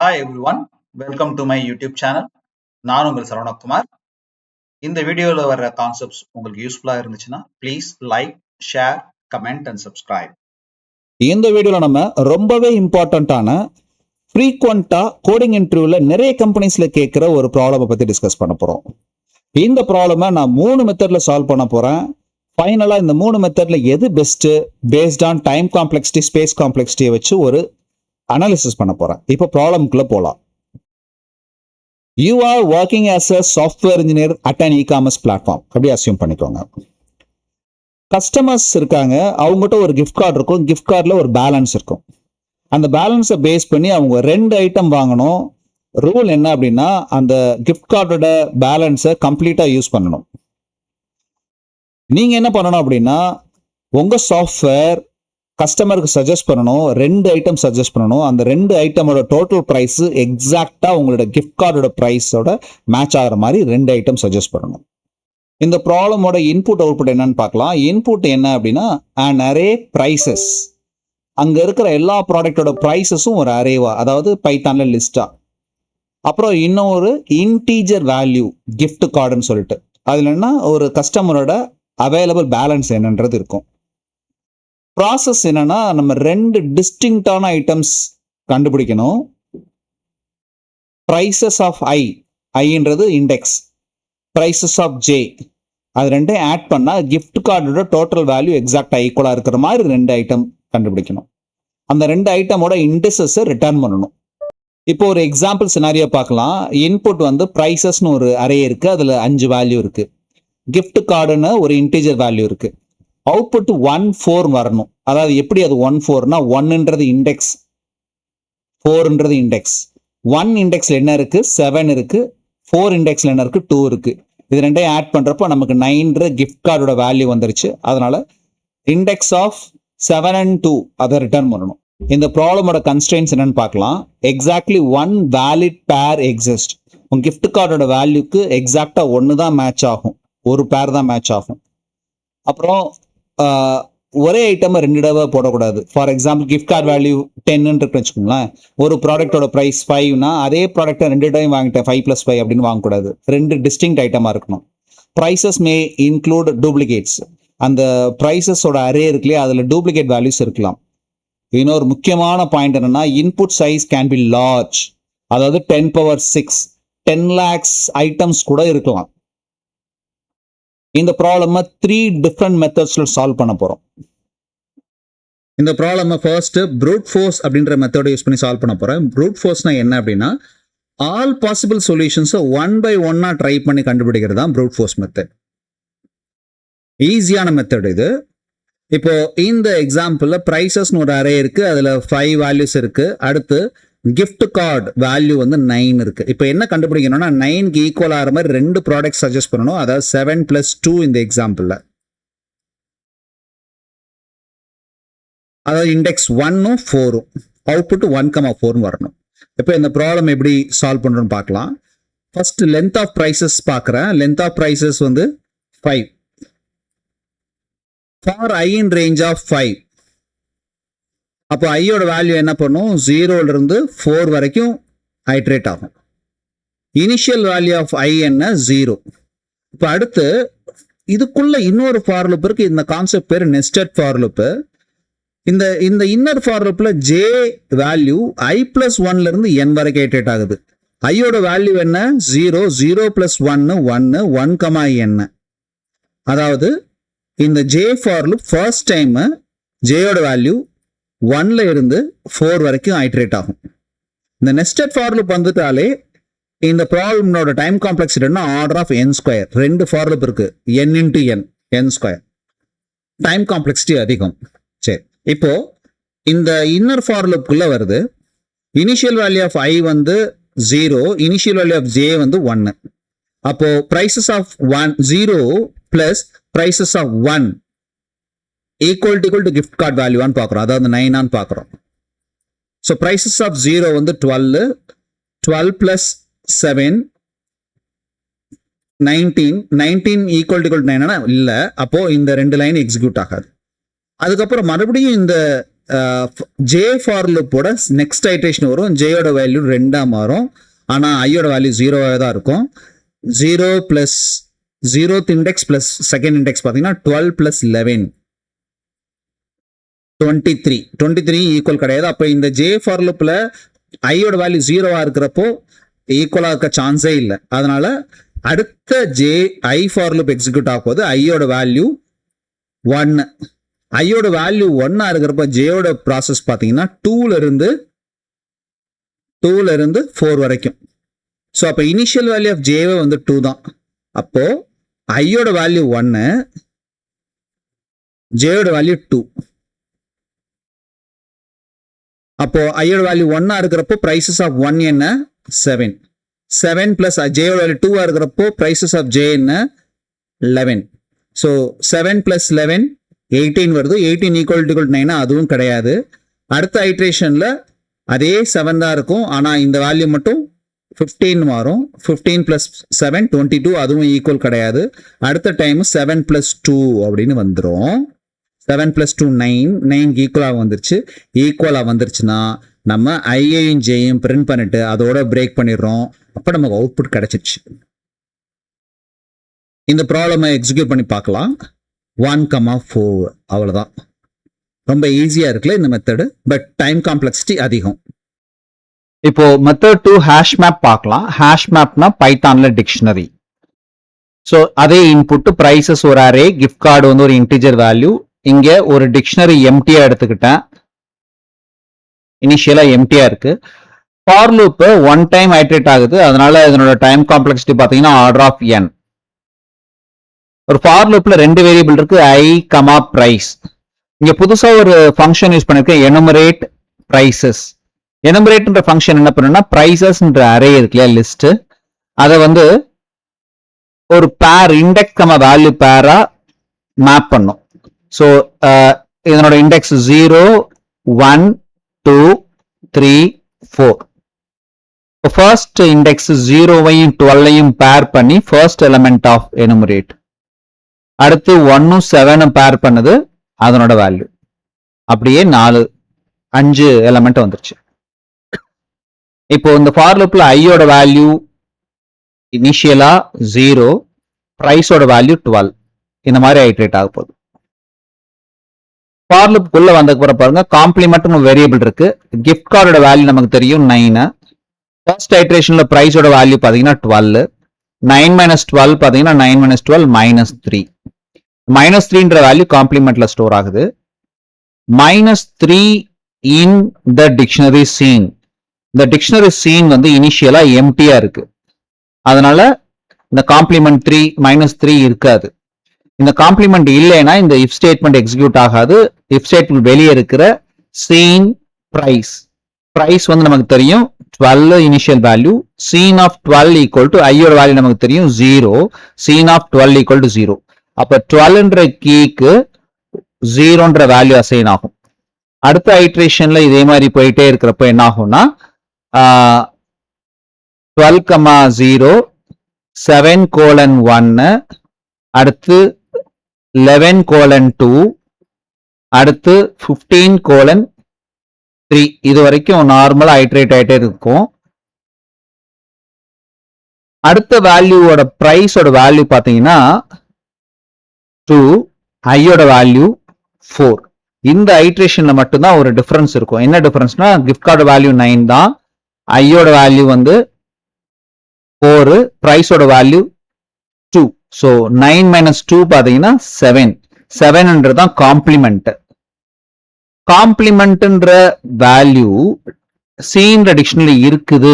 Hi everyone, welcome to my YouTube channel. நான் உங்கள் சரவணகுமார். இந்த வீடியோல வர்ற கான்செப்ட்ஸ் உங்களுக்கு யூஸ்ஃபுல்லா இருந்துச்சுன்னா please like, share, comment and subscribe. இந்த வீடியோல நம்ம ரொம்பவே இம்பார்ட்டண்ட்டான ஃப்ரீக்வெண்டா கோடிங் இன்டர்வியூல நிறைய கம்பெனிஸ்ல கேட்கிற ஒரு ப்ராப்ளமை பத்தி டிஸ்கஸ் பண்ண போறோம். இந்த ப்ராப்ளமை நான் 3 மெத்தட்ல சால்வ் பண்ண போறேன். ஃபைனலா இந்த 3 மெத்தட்ல எது best based on time complexity, space காம்ப்ளெக்சிட்டியை வச்சு ஒரு அனாலிசிஸ் பண்ண போறேன். இப்போ ப்ராப்ளம்குள்ள போலாம். You are working as a software engineer at an e-commerce platform. அப்படி அசியூம் பண்ணிக்கோங்க. கஸ்டமர்ஸ் இருக்காங்க, அவங்ககிட்ட ஒரு கிஃப்ட் கார்டு இருக்கும், கிஃப்ட் கார்டில் ஒரு பேலன்ஸ் இருக்கும். அந்த பேலன்ஸை பேஸ் பண்ணி அவங்க 2 ஐட்டம் வாங்கணும். ரூல் என்ன அப்படின்னா, அந்த கிஃப்ட் கார்டோட பேலன்ஸை கம்ப்ளீட்டாக யூஸ் பண்ணணும். நீங்கள் என்ன பண்ணணும் அப்படின்னா, உங்கள் சாஃப்ட்வேர் கஸ்டமருக்கு சஜஸ்ட் பண்ணணும், 2 ஐட்டம் சஜஸ்ட் பண்ணணும். அந்த 2 ஐட்டமோட டோட்டல் ப்ரைஸ் எக்ஸாக்டா உங்களோட கிஃப்ட் கார்டோட ப்ரைஸோட மேட்ச் ஆகிற மாதிரி 2 ஐட்டம் சஜஸ்ட் பண்ணணும். இந்த ப்ராப்ளமோட இன்புட் அவுட்புட் என்னன்னு பார்க்கலாம். இன்புட் என்ன அப்படின்னா, an array prices. அங்க இருக்கிற எல்லா ப்ராடக்டோட ப்ரைஸஸும் ஒரு அரேவா, அதாவது பைத்தான்ல லிஸ்டா. அப்புறம் இன்னொரு இன்டீஜர் வேல்யூ கிஃப்ட் கார்டுன்னு சொல்லிட்டு, அதுல என்ன ஒரு கஸ்டமரோட அவைலபிள் பேலன்ஸ் என்னன்றது இருக்கும். ப்ராசஸ் என்னன்னா, நம்ம 2 டிஸ்டிங்டான ஐட்டம்ஸ் கண்டுபிடிக்கணும். ப்ரைசஸ் ஆஃப் ஐன்றது இண்டெக்ஸ், ப்ரைசஸ் ஆஃப் ஜே, அது 2 ஆட் பண்ணா கிஃப்ட் கார்டோட டோட்டல் வேல்யூ எக்ஸாக்டா ஈக்குவலா இருக்கிற மாதிரி 2 ஐட்டம் கண்டுபிடிக்கணும். அந்த 2 ஐட்டமோட இண்டெக்ஸஸை ரிட்டர்ன் பண்ணணும். இப்போ ஒரு எக்ஸாம்பிள் சினாரியோ பார்க்கலாம். இன்புட் வந்து ப்ரைசஸ்னு ஒரு அரே இருக்கு, அதுல 5 வேல்யூ இருக்கு. கிஃப்ட் கார்டுன்னு ஒரு இன்டீஜர் வேல்யூ இருக்கு. அவுட்புட் 1 4 வரணும். அதாவது எப்படி அது 1 4னா, 1ன்றது இண்டெக்ஸ், 4ன்றது இண்டெக்ஸ். 1 இண்டெக்ஸ்ல என்ன இருக்கு, 7 இருக்கு. 4 இண்டெக்ஸ்ல என்ன இருக்கு, 2 இருக்கு. இது 2ஐயும் ஆட் பண்றப்போ நமக்கு 9 கிஃப்ட் கார்டோட வேல்யூ வந்துருச்சு. அதனால இண்டெக்ஸ் ஆஃப் 7 and 2 அதை ரிட்டர்ன் பண்ணணும். இந்த ப்ராப்ளமோட கன்ஸ்ட்ரெயின்ஸ் என்னன்னு பார்க்கலாம். எக்ஸாக்ட்லி 1 வேலிட் பேர் எக்ஸிஸ்ட். உங்க கிஃப்ட் கார்டோட வேல்யூக்கு எக்ஸாக்டா 1 தான் மேட்ச் ஆகும், ஒரு பேர் தான் மேட்ச் ஆகும். அப்புறம் ஒரே ஐட்டம் 2 தடவை போடக்கூடாது. For example gift card value 10 இருக்குன்னு வச்சுக்கோங்களேன். ஒரு ப்ராடக்டோட ப்ரைஸ் 5னா அதே ப்ராடக்டை 2 டைம் வாங்கிட்டேன், 5+5 அப்படின்னு வாங்கக்கூடாது. 2 டிஸ்டிங்க்ட் ஐட்டமா இருக்கணும். Prices may include duplicates. அந்த ப்ரைசஸோட அரே இருக்குல்லையே, அதுல டூப்ளிகேட் வேல்யூஸ் இருக்கலாம். இன்னொரு முக்கியமான பாயிண்ட் என்னன்னா, input size can be large, அதாவது 10⁶, 10 lakhs ஐட்டம்ஸ் கூட இருக்கலாம். இந்த ப்ராப்ளமை 3 டிஃப்ரெண்ட் மெத்தட்ஸ்ல சால்வ் பண்ண போறோம். இந்த ப்ராப்ளமை ஃபர்ஸ்ட் ப்ரூட் ஃபோர்ஸ் அப்படின்ற மெத்தடை யூஸ் பண்ணி சால்வ் பண்ண போறேன். ப்ரூட் ஃபோர்ஸ்னா என்ன அப்படின்னா, ஆல் பாசிபிள் சொல்யூஷன்ஸை 1 by 1 ட்ரை பண்ணி கண்டுபிடிக்கிறது தான் ப்ரூட் ஃபோர்ஸ் மெத்தட். ஈஸியான மெத்தட் இது. இப்போ இந்த எக்ஸாம்பிள்ல ப்ரைசஸ்னு ஒரு அரே இருக்கு, அதுல 5 வேல்யூஸ் இருக்கு. அடுத்து கிஃப்ட் கார்டு வேல்யூ வந்து 9 இருக்கு. இப்போ என்ன கண்டுபிடிக்கணும்னா, 9க்கு ஈக்குவல் ஆகிற மாதிரி 2 ப்ராடக்ட் சஜஸ்ட் பண்ணணும். அதாவது 7 + 2 இந்த எக்ஸாம்பிள்ல, அதாவது இண்டெக்ஸ் 1ம் 4ம், அவுட்புட் 1,4 வரணும். இப்போ இந்த ப்ராப்ளம் எப்படி சால்வ் பண்றோம்னு பார்க்கலாம். ஃபர்ஸ்ட் லென்த் ஆஃப் ப்ரைசஸ் பார்க்குறேன். லென்த் ஆஃப் ப்ரைசஸ் வந்து 5 for i in range of 5. அப்போ ஐயோட வேல்யூ என்ன பண்ணும், 0ல இருந்து 4 வரைக்கும் ஐட்ரேட் ஆகும். இனிஷியல் வேல்யூ ஆஃப் ஐ என்ன, 0. இப்போ அடுத்து இதுக்குள்ள இன்னொரு ஃபார் லூப் இருக்கு. இந்த கான்செப்ட் பேர் நெஸ்டட் ஃபார் லூப். இந்த இன்னர் ஃபார் லூப்ல ஜே வேல்யூ i+1ல இருந்து n வரைக்கும் ஐட்ரேட் ஆகுது. ஐயோட வேல்யூ என்ன, 0, 0 + 1 1, 1, n. அதாவது இந்த J for loop first time ஜேயோட வேல்யூ 1ல இருந்து 4 வரைக்கும் ஐட்ரேட் ஆகும். இந்த நெஸ்டட் ஃபார் லூப் வந்துட்டாலே இந்த ப்ராப்ளமோட டைம் காம்ப்ளெக்சிட்டினா order of n². 2 for loop இருக்கு, n × n². டைம் காம்ப்ளெக்சிட்டி அதிகம். சரி, இப்போ இந்த இன்னர் ஃபார் லூப்குள்ள வருது. இனிஷியல் வேல்யூ ஆஃப் ஐ வந்து 0, இனிஷியல் வேல்யூ ஆஃப் ஜே வந்து 1. அப்போ prices of 0 + prices of 1 equal to gift card வேல்யூவான்னு பார்க்குறோம், அதாவது 9 பார்க்குறோம். ஸோ ப்ரைசஸ் ஆஃப் 0 வந்து 12, 12 + 7 19, 19 ஈக்குவல் டு 9 இல்லை. அப்போ இந்த 2 லைன் எக்ஸிக்யூட் ஆகாது. அதுக்கப்புறம் மறுபடியும் இந்த ஜே ஃபார் லூப்போட நெக்ஸ்ட் ஐட்ரேஷன் வரும், ஜேயோட வேல்யூ 2 மாறும், ஆனால் ஐயோட வேல்யூ 0 தான் இருக்கும். 0 + 0th index plus second index பார்த்தீங்கன்னா 12 + 11 23 ஈக்குவல் கிடையாது. அப்போ இந்த ஜே ஃபார் லூப்பில் ஐயோட வேல்யூ 0 இருக்கிறப்போ ஈக்குவலாக இருக்க சான்ஸே இல்லை. அதனால அடுத்த J I for loop execute ஆகும்போது ஐயோட வேல்யூ 1, ஐயோட வேல்யூ 1 இருக்கிறப்ப ஜேயோட ப்ராசஸ் பார்த்தீங்கன்னா 2ல இருந்து 4 வரைக்கும். ஸோ அப்போ இனிஷியல் வேல்யூ ஆஃப் ஜேவே வந்து 2 தான். அப்போ ஐயோட வேல்யூ 1, ஜேயோட வேல்யூ 2. அப்போ ஐயோட வேல்யூ 1 இருக்கிறப்போ பிரைசஸ் ஆஃப் 1 என்ன 7 + ஜேயோட வேல்யூ 2 இருக்கிறப்போ பிரைசஸ் ஆஃப் ஜே என்ன 11. ஸோ 7 + 11 18 வருது. 18 = 9 அதுவும் கிடையாது. அடுத்த ஐட்ரேஷன்ல அதே 7 தான் இருக்கும், ஆனால் இந்த வேல்யூ மட்டும் 15 மாறும். 15 + 7 22 அதுவும் ஈக்குவல் கிடையாது. அடுத்த டைம் 7 + 2 அப்படின்னு வந்துடும். 7 + 2 9 ஈக்குவலாக வந்துருச்சுன்னா நம்ம ஐயையும் ஜேயும் பிரிண்ட் பண்ணிட்டு அதோட பிரேக் பண்ணிடுறோம். அப்போ நமக்கு அவுட்புட் கிடைச்சிருச்சு. இந்த ப்ராப்ளமை எக்ஸிக்யூட் பண்ணி பார்க்கலாம். 1,4 அவ்வளோதான். ரொம்ப ஈஸியாக இருக்குல்ல இந்த மெத்தடு, பட் டைம் காம்ப்ளெக்சிட்டி அதிகம். இப்போ மெத்தட் 2 ஹேஷ் மேப் பார்க்கலாம். ஹேஷ் மேப்னா பைத்தான்ல டிக்ஷனரி. ஸோ அதே இன்புட் ப்ரைசஸ் ஒரு அரே, கிஃப்ட் கார்டு வந்து ஒரு இன்டிஜர் வேல்யூ. இங்க ஒரு டிக்ஷனரி எம்டியா எடுத்துக்கிட்டேன், இனிஷியலா எம்டியா இருக்கு. ஃபார் லூப் 1 டைம் ஐட்ரேட் ஆகுது, அதனால இதனோட டைம் காம்ப்ளெக்சிட்டி பார்த்தீங்கன்னா ஆர்டர் ஆஃப் n. ஒரு ஃபார் லூப்ல 2 வேரியபிள் இருக்கு, ஐ கமா பிரைஸ். இங்க புதுசா ஒரு ஃபங்க்ஷன் யூஸ் பண்ணிருக்கேன், எனுமரேட் பிரைசஸ். எனுமரேட்ன்ற ஃபங்க்ஷன் என்ன பண்ணுன்னா பிரைசஸ்ன்ற அரே இருக்குல்ல லிஸ்ட், அதை வந்து ஒரு பேர் இண்டெக்ஸ் கமா வேல்யூ பேரா மேப் பண்ணும். ஸோ இதனோட இண்டெக்ஸ் 0 1 2 3 4. ஃபர்ஸ்ட் இண்டெக்ஸ் 0வையும் 12ஐயும் பேர் பண்ணி ஃபர்ஸ்ட் எலிமெண்ட் ஆஃப் எனுமரேட். அடுத்து 1 7 பேர் பண்ணது அதனோட வேல்யூ. அப்படியே 5 எலிமெண்ட் வந்துருச்சு. இப்போ இந்த ஃபார் லூப்ல ஐயோட வேல்யூ இனிஷியலா 0, பிரைஸோட வேல்யூ 12. இந்த மாதிரி ஐட்ரேட் ஆக போகுது. ஃபார் லூப்க்குள்ள வந்ததுக்கு பாருங்க, காம்ப்ளிமெண்ட்னு வேரியபிள் இருக்கு. கிஃப்ட் கார்டோட வேல்யூ நமக்கு தெரியும் 9. ஃபர்ஸ்ட் ஐட்ரேஷன்ல பிரைஸோட வேல்யூ பாத்தீங்கன்னா 12. 9 - 12 பாத்தீங்கன்னா 9 - 12 -3. -3ன்ற வேல்யூ காம்ப்ளிமெண்ட்ல ஸ்டோர் ஆகுது. -3 இன் த டிக்ஷனரி சீன். இந்த டிக்ஷனரி சீன் வந்து இனிஷியலா எம்டியா இருக்கு, அதனால இந்த காம்ப்ளிமெண்ட் 3 -3 இருக்காது. இந்த காம்ப்ளிமெண்ட் இல்லைன்னா இந்த இஃப் ஸ்டேட்மெண்ட் எக்ஸிக்யூட் ஆகாது. இஃப் ஸ்டேட்மெண்ட் வெளியே இருக்கிற சீன் பிரைஸ் வந்து நமக்கு தெரியும் 12 initial value. Seen of 12 equal to ஐயோட வேல்யூ நமக்கு தெரியும் 0. Seen of 12 equal to 0. அப்ப 12ன்ற கீக்கு 0ன்ற வேல்யூ அசைன் ஆகும். அடுத்த ஐட்ரேஷன்ல இதே மாதிரி போயிட்டே இருக்கிறப்ப என்ன ஆகும்னா 12,0 7:1, அடுத்து 11:2, அடுத்து 15:3. இது வரைக்கும் நார்மலா ஐட்ரேட் ஆயிட்டே இருக்கும். அடுத்த வேல்யூவோட பிரைஸோட வேல்யூ பாத்தீங்கன்னா 2, ஐயோட வேல்யூ 4. இந்த ஐட்ரேஷன்ல மட்டும்தான் ஒரு டிஃபரன்ஸ் இருக்கும். என்ன டிஃபரன்ஸ்னா கிஃப்ட் கார்டு வேல்யூ 9 தான், ஐயோட வேல்யூ வந்து 4, பிரைஸோட வேல்யூ 2. ஸோ 9 - 2 பாத்தீங்கன்னா 7. 7ன்றதான் காம்ப்ளிமெண்ட். காம்ப்ளிமெண்ட்ன்ற வேல்யூ சீன்ற டிக்ஷனரி இருக்குது,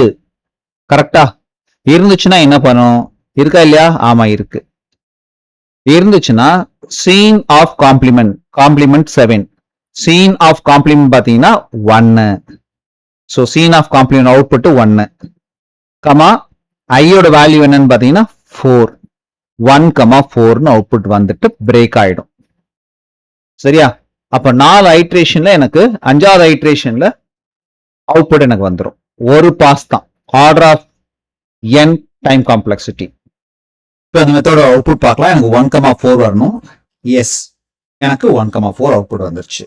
கரெக்டா? இருந்துச்சுன்னா என்ன பண்ணும்? இருக்கா இல்லையா? ஆமா இருக்கு. இருந்துச்சுன்னா seen of complement 7. Seen of complement பாத்தீங்கன்னா 1. So seen of complement output 1, comma ஐயோட வேல்யூ என்னன்னு பாத்தீங்கன்னா 4. 1,4ன்னு அவுட்புட் வந்துட்டு பிரேக் ஆயிடும். சரியா? அப்ப 4 ஐட்ரேஷன்ல எனக்கு 5வது ஐட்ரேஷன்ல அவுட்புட் எனக்கு வந்துடும். ஒரு பாஸ் தான், order of n time complexity. இப்போ அந்த மெத்தோட அவுட்புட் பார்க்கலாம். எனக்கு 1,4 வரணும். எஸ், எனக்கு 1,4 அவுட்புட் வந்துருச்சு.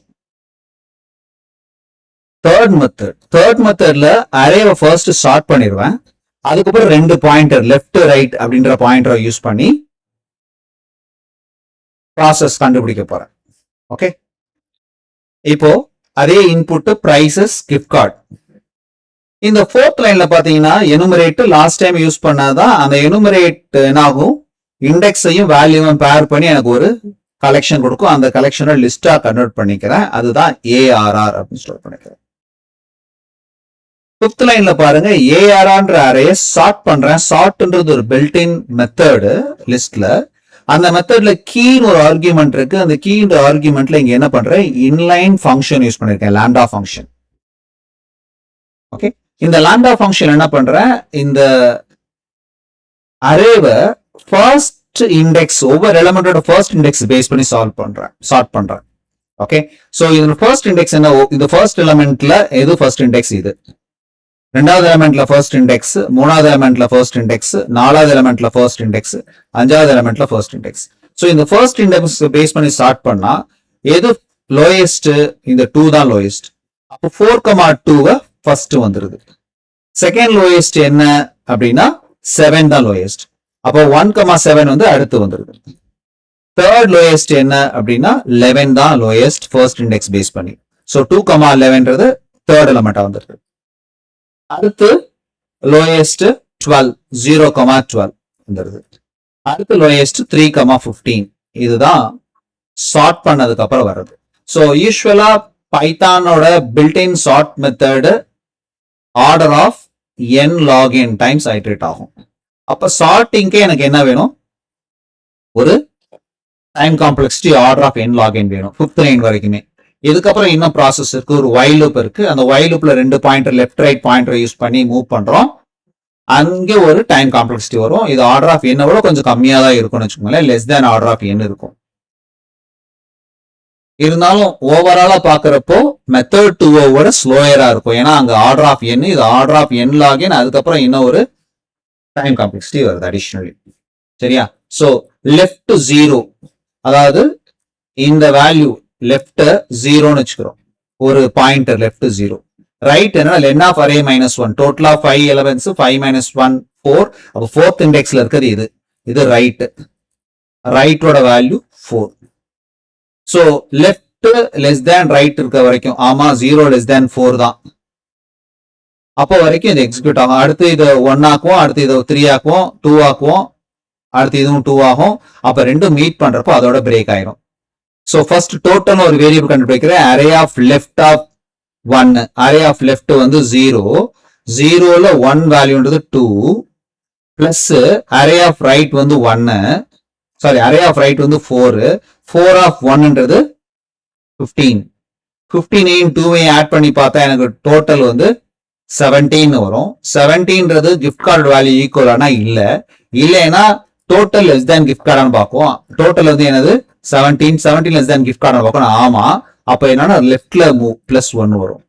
தேர்ட் மெத்தட்ல அரேவை ஃபர்ஸ்ட் சார்ட் பண்ணிடுவேன். அதுக்கப்புறம் 2 பாயிண்டர் லெஃப்ட் ரைட் அப்படின்ற பாயிண்டரை யூஸ் பண்ணி ப்ராசஸ் கண்டுபிடிக்க போறேன். ஓகே, இப்போ அதே இன்புட் பிரைசஸ் கிஃப்ட் கார்டு. இந்த ஃபோர்த் லைன்ல பாத்தீங்கன்னா எனுமரேட் லாஸ்ட் டைம் யூஸ் பண்ணாதான் அந்த எனுமரேட் என்ன ஆகும், இண்டெக்ஸையும் வேல்யூவும் பேர் பண்ணி எனக்கு ஒரு கலெக்ஷன் கொடுக்கும். அந்த கலெக்ஷனை லிஸ்டா கன்வெர்ட் பண்ணிக்கிறேன். அதுதான் ARR அப்படின்னு ஸ்டோர் பண்ணிக்கிறேன். ஃபிஃப்த் லைன்ல பாருங்க, ARRன்ற அரேயை சார்ட் பண்றேன். சார்ட்ன்றது ஒரு பில்ட்-இன் மெத்தடு லிஸ்ட்ல. அந்த மெத்தட்ல கீன்னு ஒரு ஆர்குமெண்ட் இருக்கு. அந்த கீன்ற ஆர்குமெண்ட்ல இங்க என்ன பண்றேன், இன்லைன் ஃபங்க்ஷன் யூஸ் பண்ணிருக்கேன், லாம்டா ஃபங்க்ஷன். ஓகே, இந்த லாம்டா ஃபங்க்ஷன் என்ன பண்றேன், இந்த அரேவை ஃபர்ஸ்ட் இண்டெக்ஸ், ஒவ்வொரு எலிமெண்டோட ஃபர்ஸ்ட் இண்டெக்ஸ் பேஸ் பண்ணி சார்ட் பண்றேன். ஓகே, சோ இதோட ஃபர்ஸ்ட் இண்டெக்ஸ் என்ன, இந்த ஃபர்ஸ்ட் எலிமெண்ட்ல எது ஃபர்ஸ்ட் இண்டெக்ஸ், இது ரெண்டாவது எலிமெண்ட்ல ஃபர்ஸ்ட் இண்டெக்ஸ், மூணாவது எலிமெண்ட்ல ஃபர்ஸ்ட் இண்டெக்ஸ், நாலாவது எலிமெண்ட்ல ஃபர்ஸ்ட் இண்டெக்ஸ், அஞ்சாவது எலிமெண்ட்ல ஃபர்ஸ்ட் இண்டெக்ஸ். சோ இந்த ஃபர்ஸ்ட் இண்டெக்ஸ் பேஸ் பண்ணி ஸ்டார்ட் பண்ணா எது லோயஸ்ட், இந்த 2 தான் லோயஸ்ட். அப்போ 4,2 ஃபர்ஸ்ட் வந்துருது. செகண்ட் லோயஸ்ட் என்ன அப்படின்னா 7 தான் லோயஸ்ட். அப்போ 1,7 வந்து அடுத்து வந்துருது. தேர்ட் லோயஸ்ட் என்ன அப்படின்னா 11 தான் லோயஸ்ட் ஃபர்ஸ்ட் இண்டெக்ஸ் பேஸ் பண்ணி. சோ 2,11ன்றது தேர்ட் எலிமெண்டா வந்துருது. அடுத்து லோயஸ்ட் 12, 0,12 வந்துருது. அடுத்து லோயஸ்ட் 3,15. இதுதான் சார்ட் பண்ணதுக்கு அப்புறம் வர்றது. ஸோ யூஸ்வலா பைத்தானோட built-in sort method order of n log n times iterate ஆகும். அப்ப சார்ட்டிங்க்கு எனக்கு என்ன வேணும், ஒரு time complexity order of n log n வேணும், 5th லைன் வரைக்குமே. இதுக்கப்புறம் இன்னும் ப்ராசஸ் இருக்கு, ஒரு வைல் லூப் இருக்கு. அந்த வைல் லூப்ல 2 pointer left right pointer use பண்ணி மூவ் பண்றோம். அங்கே ஒரு டைம் காம்ப்ளெக்சிட்டி வரும். இது ஆர்டர் ஆஃப் n விட கொஞ்சம் கம்மியா தான் இருக்கும்னு வச்சுக்கோங்களேன், less than order of n இருக்கும். இருந்தாலும் ஓவராலா பாக்குறப்போ மெத்தட் 2 ஸ்லோயரா இருக்கும். ஏன்னா அங்க ஆர்டர் ஆஃப் n, இது order of n log n, அதுக்கப்புறம் இன்னும் ஒரு டைம் காம்ப்ளெக்சிட்டி வருது அடிஷனலி. சரியா? சோ லெஃப்ட் 0, அதாவது இந்த வேல்யூ லெஃப்ட் 0ன்னு வச்சுக்கிறோம், ஒரு பாயிண்டர் லெஃப்ட் 0. ரைட் என்ன, len of array -1, டோட்டலா 5 elements, 5 - 1 4. அப்போ ஃபோர்த் இண்டெக்ஸ்ல இருக்கிறது இது ரைட். ரைட்டோட value 4. So left less than right இருக்க வரைக்கும், ஆமா 0 லெஸ் தேன் 4 தான், அப்போ வரைக்கும் இது எக்ஸிக்யூட் ஆகும். அடுத்து இதை 1 ஆக்குவோம், அடுத்து இதை 3 ஆக்குவோம், 2 ஆக்குவோம், அடுத்து இதுவும் 2 ஆகும். அப்ப ரெண்டும் மீட் பண்றப்போ அதோட பிரேக் ஆயிரும். சோ ஃபர்ஸ்ட் டோட்டல் ஒரு வேரியபிள் கண்டுபிடிக்கிறேன், array of left of 1. Array of left வந்து 0, 0ல 1 வேல்யூன்றது 2 பிளஸ் அரே ஆஃப் ரைட் வந்து 1, சாரி அரே ஆஃப் ரைட் வந்து 4, 4 ஆஃப் 1ன்றது 15. 15ஐயும் 2ஐயும் ஆட் பண்ணி பார்த்தா எனக்கு டோட்டல் வந்து 17 வரும். 17ன்றது கிஃப்ட் கார்டு வேல்யூ ஈக்குவலானா இல்லைன்னா டோட்டல் லெஸ் தேன் கிஃப்ட் கார்டான்னு பார்ப்போம். டோட்டல் வந்து என்னது 17 லெஸ் தேன் கிஃப்ட் கார்டு பார்க்கணும். ஆமா, அப்ப என்னன்னா லெஃப்ட்ல +1 வரும்.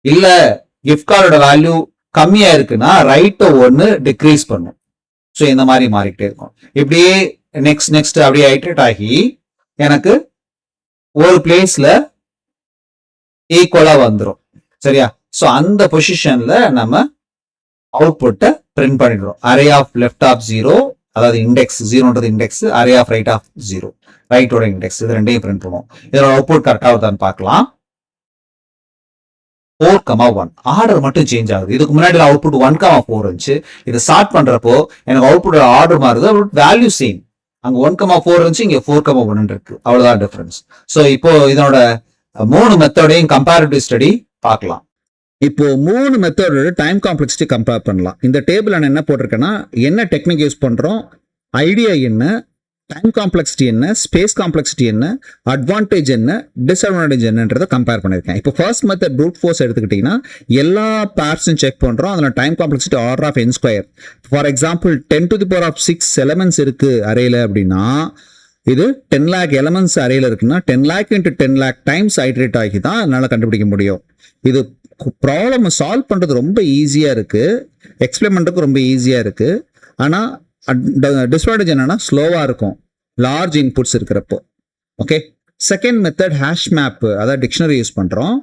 இல்ல கிஃப்ட் கார்டோட வேல்யூ கம்மியா இருக்குன்னா ரைட் 1 டிக்ரீஸ் பண்ணும். ஸோ இந்த மாதிரி மாறிக்கிட்டே இருக்கும். இப்படியே நெக்ஸ்ட் அப்படியே ஐட்ரேட் ஆகி எனக்கு ஒரு பிளேஸ்ல ஈக்குவலா வந்துடும். சரியா? ஸோ அந்த பொசிஷன்ல நம்ம அவுட்புட்டை பிரிண்ட் பண்ணிடுறோம். அரே ஆஃப் லெஃப்ட் ஆஃப் 0, அதாவது இண்டெக்ஸ் 0ன்றது index, array of right of 0 ரைட்டோட இண்டெக்ஸ், இது ரெண்டையும் பிரிண்ட் பண்ணுவோம். இதோட அவுட்புட் கரெக்டா வருதான்னு பார்க்கலாம். 4,1 ஆர்டர் மட்டும் சேஞ்ச் ஆகுது. இதுக்கு முன்னாடி அவுட்புட் 1,4 இருந்துச்சு. இதை சார்ட் பண்றப்போ எனக்கு அவுட்புட் ஆர்டர் மாறுது, வேல்யூ சேம். அங்க 1,4 இருந்துச்சு, இங்க 4,1 இருக்கு. அவ்வளவுதான் டிஃபரன்ஸ். ஸோ இப்போ இதனோட 3 மெத்தடையும் கம்பேரிட்டிவ் ஸ்டடி பார்க்கலாம். இப்போ 3 மெத்தடோட டைம் காம்ப்ளெக்சிட்டி கம்பேர் பண்ணலாம். இந்த டேபிள் நான் என்ன போட்டிருக்கேன்னா, என்ன டெக்னிக் யூஸ் பண்றோம், ஐடியா என்ன, டைம் காம்ப்ளெக்சிட்டி என்ன, ஸ்பேஸ் காம்ப்ளெக்சிட்டி என்ன, அட்வான்டேஜ் என்ன, டிஸ்அட்வான்டேஜ் என்னன்றதை கம்பேர் பண்ணியிருக்கேன். இப்போ ஃபர்ஸ்ட் மெத்தட் ப்ரூட் ஃபோர்ஸ் எடுத்துக்கிட்டீங்கன்னா எல்லா பார்ட்ஸும் செக் பண்றோம். அதில் time complexity order of n². For example 10⁻6 elements இருக்கு அரேல அப்படின்னா, இது 10 lakh எலமெண்ட்ஸ் அரேல இருக்குன்னா 10 lakh × 10 lakh டைம்ஸ் ஐட்ரேட் ஆகி தான் என்னால் கண்டுபிடிக்க முடியும். இது ப்ராப்ளம் சால்வ் பண்றது ரொம்ப ஈஸியா இருக்கு, எக்ஸ்பிளைன் பண்றதுக்கு ரொம்ப ஈஸியா இருக்கு. ஆனா டிஸ்அட்வான்டேஜ் என்னன்னா ஸ்லோவா இருக்கும் லார்ஜ் இன்புட்ஸ் இருக்கிறப்போ. Okay, second method hash map, அதாவது டிக்ஷனரி யூஸ் பண்றோம்.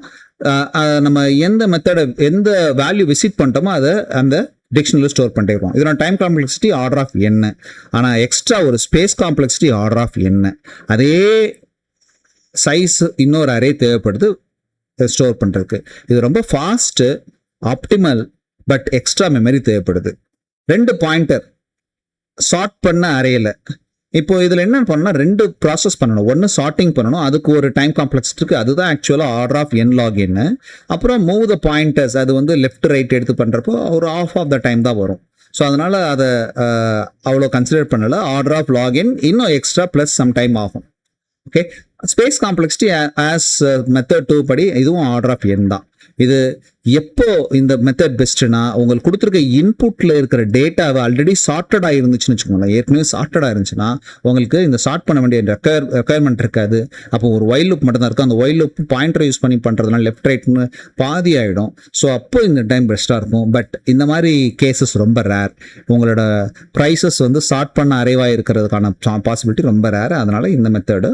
நம்ம எந்த மெத்தடை எந்த வேல்யூ விசிட் பண்ணிட்டோமோ அதை அந்த டிக்ஷனரியில் ஸ்டோர் பண்ணிட்டே இதோட time complexity order of n. ஆனால் எக்ஸ்ட்ரா ஒரு space complexity order of n. அதே சைஸ் இன்னொரு அரே தேவைப்படுது ஸ்டோர் பண்ணுறதுக்கு. இது ரொம்ப fast, optimal, but extra memory தேவைப்படுது. 2 பாயிண்டர் சார்ட் பண்ண அரேயில் இப்போ இதில் என்ன பண்ணணும்னா 2 ப்ராசஸ் பண்ணணும். ஒன்று சார்ட்டிங் பண்ணணும், அதுக்கு ஒரு டைம் காம்ப்ளெக்ஸ் இருக்குது, அதுதான் ஆக்சுவலாக order of n log n. அப்புறம் மூவ் த பாயிண்டர்ஸ், அது வந்து லெஃப்ட் ரைட் எடுத்து பண்ணுறப்போ ஒரு ஆஃப் த டைம் தான் வரும். ஸோ அதனால் அதை அவ்வளோ கன்சிடர் பண்ணலை. ஆர்டர் ஆஃப் log n இன்னும் எக்ஸ்ட்ரா ப்ளஸ் சம் டைம் ஆகும். Okay, space complexity as method 2 படி இதுவும் ஆர்டர் ஆஃப் n தான். இது எப்போ இந்த மெத்தட் பெஸ்ட்னா, உங்களுக்கு கொடுத்துருக்க இன்புட்டில் இருக்கிற டேட்டாவை ஆல்ரெடி சார்ட்டடாக இருந்துச்சுன்னு வச்சுக்கோங்களேன். ஏற்கனவே சார்ட்டடாக இருந்துச்சுன்னா உங்களுக்கு இந்த சார்ட் பண்ண வேண்டிய ரெக்குயர்மெண்ட் இருக்காது. அப்போ ஒரு ஒயில் லூப் மட்டும் தான் இருக்கும். அந்த ஒயில் லூப் பாயிண்டர் யூஸ் பண்ணி பண்ணுறதுனால லெஃப்ட் ரைட்னு பாதி ஆகிடும். ஸோ அப்போ இந்த டைம் பெஸ்ட்டாக இருக்கும். பட் இந்த மாதிரி கேசஸ் ரொம்ப ரேர். உங்களோட ப்ரைஸஸ் வந்து சார்ட் பண்ண அரைவாக இருக்கிறதுக்கான பாசிபிலிட்டி ரொம்ப ரேர். அதனால் இந்த மெத்தடு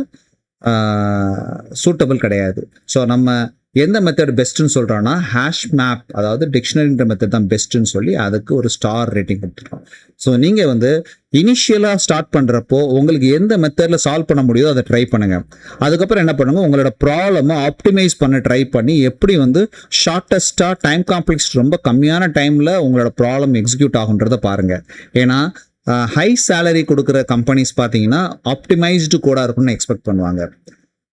சூட்டபிள் கிடையாது. ஸோ நம்ம எந்த மெத்தட் பெஸ்ட்டுன்னு சொல்கிறோன்னா ஹேஷ் மேப், அதாவது டிக்ஷனரின்ற மெத்தட் தான் பெஸ்ட்டுன்னு சொல்லி அதுக்கு ஒரு ஸ்டார் ரேட்டிங் கொடுத்துருக்கோம். ஸோ நீங்கள் வந்து இனிஷியலாக ஸ்டார்ட் பண்ணுறப்போ உங்களுக்கு எந்த மெத்தடில் சால்வ் பண்ண முடியுதோ அதை ட்ரை பண்ணுங்கள். அதுக்கப்புறம் என்ன பண்ணுங்கள், உங்களோட ப்ராப்ளமை ஆப்டிமைஸ் பண்ண ட்ரை பண்ணி எப்படி வந்து ஷார்ட்டஸ்ட்டாக டைம் காம்ப்ளெக்ஸ் ரொம்ப கம்மியான டைமில் உங்களோட ப்ராப்ளம் எக்ஸிக்யூட் ஆகுன்றதை பாருங்கள். ஏன்னா ஹை சேலரி கொடுக்குற கம்பெனிஸ் பார்த்தீங்கன்னா ஆப்டிமைஸ்டு கோடாக இருக்குன்னு எக்ஸ்பெக்ட் பண்ணுவாங்க.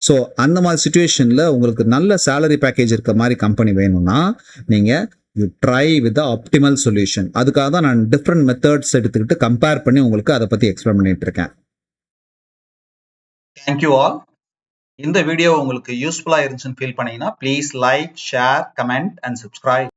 ஸோ அந்த மாதிரி சுச்சுவேஷனில் உங்களுக்கு நல்ல சேலரி பேக்கேஜ் இருக்க மாதிரி கம்பெனி வேணும்னா நீங்கள் you try with optimal solution. அதுக்காக தான் நான் டிஃப்ரெண்ட் மெத்தட்ஸ் எடுத்துக்கிட்டு கம்பேர் பண்ணி உங்களுக்கு அதை பற்றி எக்ஸ்பிளைன் பண்ணிட்டு இருக்கேன். Thank you all. இந்த வீடியோ உங்களுக்கு யூஸ்ஃபுல்லாக இருந்துச்சுன்னு ஃபீல் பண்ணீங்கன்னா please like, share, comment and subscribe.